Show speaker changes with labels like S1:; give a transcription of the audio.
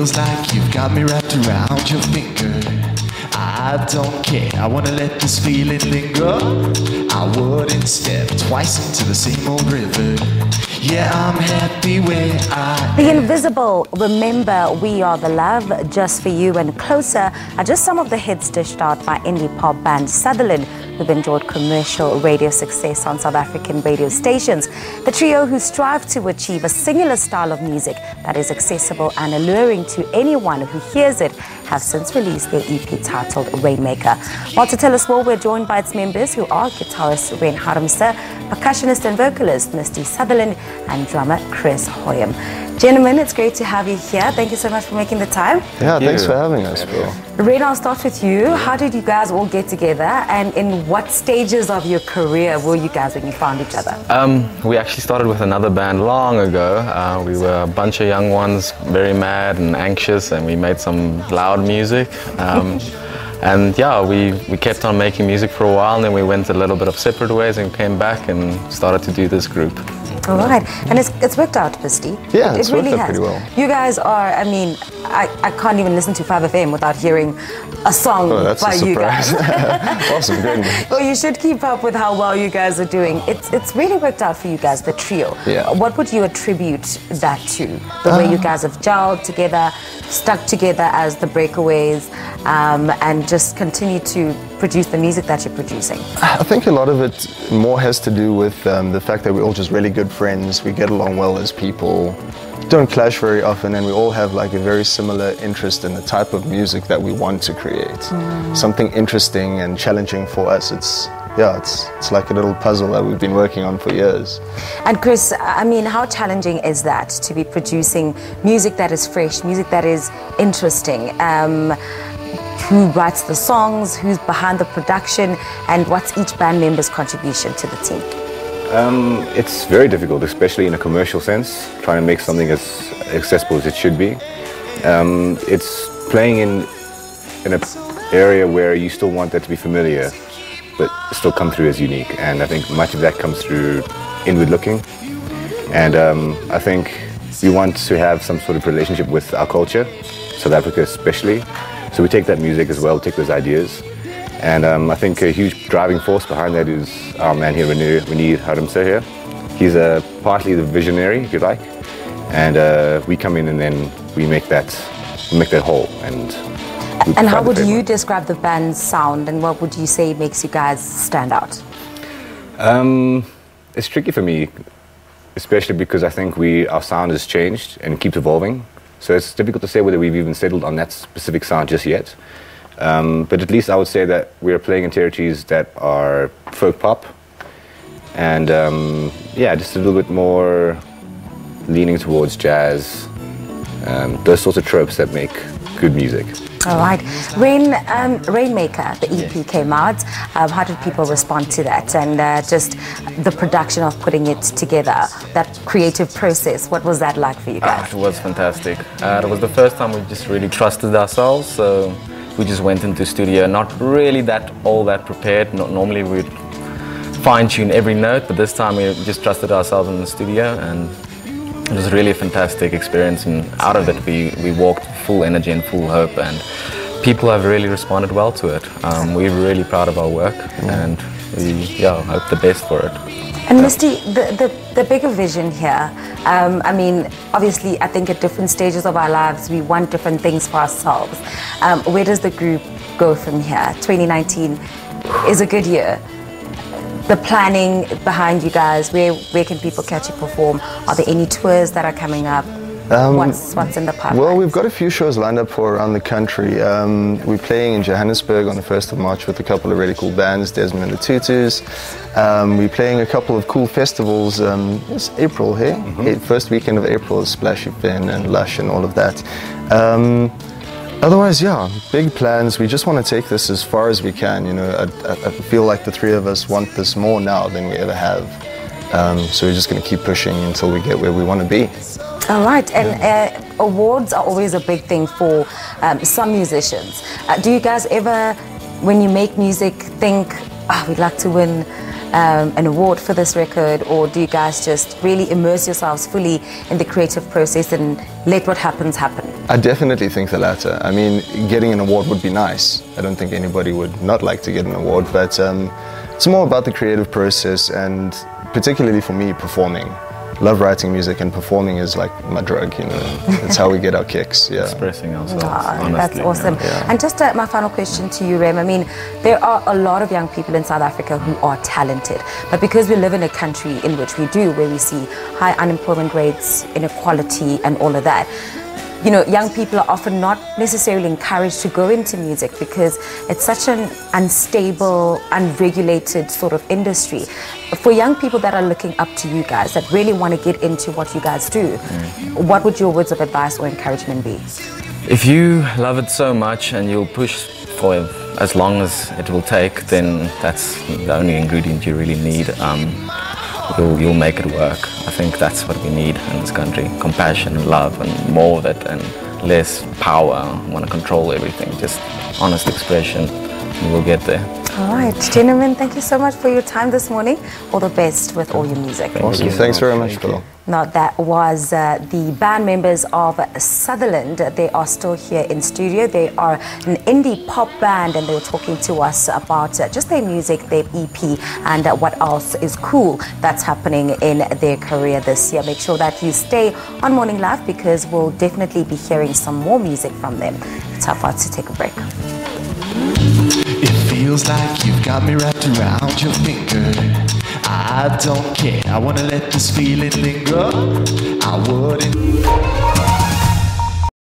S1: feels like you've got me wrapped around your finger. I don't care, I wanna let this feeling linger. I wouldn't step twice into the same old river. Yeah, I'm happy where I am.
S2: The Invisible, Remember We Are the Love, Just For You and Closer are just some of the hits dished out by indie pop band Sutherland, who've enjoyed commercial radio success on South African radio stations. The trio, who strive to achieve a singular style of music that is accessible and alluring to anyone who hears it, have since released their EP titled Rainmaker. Well, to tell us more, we're joined by its members, who are guitarist Ren Harmse, percussionist and vocalist Misty Sutherland, and drummer Chris Hojem. Gentlemen, it's great to have you here. Thank you so much for making the time.
S3: Yeah, thanks for having us, bro.
S2: Ren, I'll start with you. How did you guys all get together, and in what stages of your career were you guys when you found each other?
S4: We actually started with another band long ago. We were a bunch of young ones, very mad and anxious, and we made some loud music. And yeah, we kept on making music for a while, and then we went a little bit of separate ways and came back and started to do this group.
S2: All right, and it's worked out, Misty.
S3: Yeah,
S2: it
S3: really
S2: really
S3: has.
S2: has.
S3: Pretty well.
S2: You guys are, I mean, I can't even listen to 5FM without hearing a song by you guys.
S3: Awesome, great.
S2: Well, you should keep up with how well you guys are doing. It's really worked out for you guys, the trio.
S3: Yeah.
S2: What would you attribute that to? The way you guys have gelled together, stuck together as the Breakaways, and just continue to produce the music that you're producing?
S3: I think a lot of it more has to do with the fact that we're all just really good friends. We get along well as people, don't clash very often, and we all have like a very similar interest in the type of music that we want to create. Something interesting and challenging for us. It's like a little puzzle that we've been working on for years.
S2: And Chris, I mean, how challenging is that to be producing music that is fresh, music that is interesting? Who writes the songs, who's behind the production, and what's each band member's contribution to the team?
S5: It's very difficult, especially in a commercial sense, trying to make something as accessible as it should be. It's playing in an area where you still want that to be familiar, but still come through as unique. And I think much of that comes through inward looking. And I think we want to have some sort of relationship with our culture, South Africa especially. So we take that music as well, take those ideas. And I think a huge driving force behind that is our man here, Ren Harmse here. He's partly the visionary, if you like. And we come in and then we make that whole. And
S2: how would you describe the band's sound, and what would you say makes you guys stand out?
S5: It's tricky for me, especially because I think our sound has changed and keeps evolving. So it's difficult to say whether we've even settled on that specific sound just yet. But at least I would say that we're playing in territories that are folk pop. And yeah, just a little bit more leaning towards jazz. Those sorts of tropes that make good music.
S2: All right. Rainmaker, the EP came out. How did people respond to that? And just the production of putting it together, that creative process, what was that like for you guys?
S4: It was fantastic. It was the first time we just really trusted ourselves. So we just went into the studio, not really all that prepared. Normally we'd fine-tune every note, but this time we just trusted ourselves in the studio, and it was really a fantastic experience, and out of it we walked full energy and full hope, and people have really responded well to it. We're really proud of our work, and we hope the best for it.
S2: And Misty, the bigger vision here, I mean, obviously I think at different stages of our lives we want different things for ourselves. Where does the group go from here? 2019 is a good year. The planning behind you guys, where can people catch you perform? Are there any tours that are coming up? What's in the pipeline?
S3: Well, we've got a few shows lined up for around the country. We're playing in Johannesburg on the 1st of March with a couple of really cool bands, Desmond and the Tutus. We're playing a couple of cool festivals. It's April here. First weekend of April is Splashy Fin and Lush and all of that. Otherwise, yeah, big plans. We just want to take this as far as we can. You know, I feel like the three of us want this more now than we ever have. So we're just going to keep pushing until we get where we want to be.
S2: All right, and awards are always a big thing for some musicians. Do you guys ever, when you make music, think, we'd like to win an award for this record, or do you guys just really immerse yourselves fully in the creative process and let what happens happen?
S3: I definitely think the latter. I mean, getting an award would be nice. I don't think anybody would not like to get an award, but it's more about the creative process and particularly for me, performing. Love writing music, and performing is like my drug, you know. It's how we get our kicks, yeah.
S4: Expressing ourselves,
S2: honestly. That's awesome.
S3: Yeah.
S2: And just my final question to you, Rem. I mean, there are a lot of young people in South Africa who are talented, but because we live in a country in which we do, where we see high unemployment rates, inequality, and all of that, you know, young people are often not necessarily encouraged to go into music because it's such an unstable, unregulated sort of industry. For young people that are looking up to you guys, that really want to get into what you guys do, what would your words of advice or encouragement be?
S4: If you love it so much and you'll push for as long as it will take, then that's the only ingredient you really need. You'll make it work. I think that's what we need in this country. Compassion, love, and more of it, and less power. Want to control everything. Just honest expression, and we'll get there.
S2: All right, gentlemen, thank you so much for your time this morning. All the best with all your music.
S3: Awesome. Thanks very much, Phil.
S2: Now, that was the band members of Sutherland. They are still here in studio. They are an indie pop band, and they were talking to us about just their music, their EP, and what else is cool that's happening in their career this year. Make sure that you stay on Morning Live because we'll definitely be hearing some more music from them. It's time for us to take a break.
S1: It feels like you've got me wrapped around your finger. I don't care, I wanna let this feeling linger. I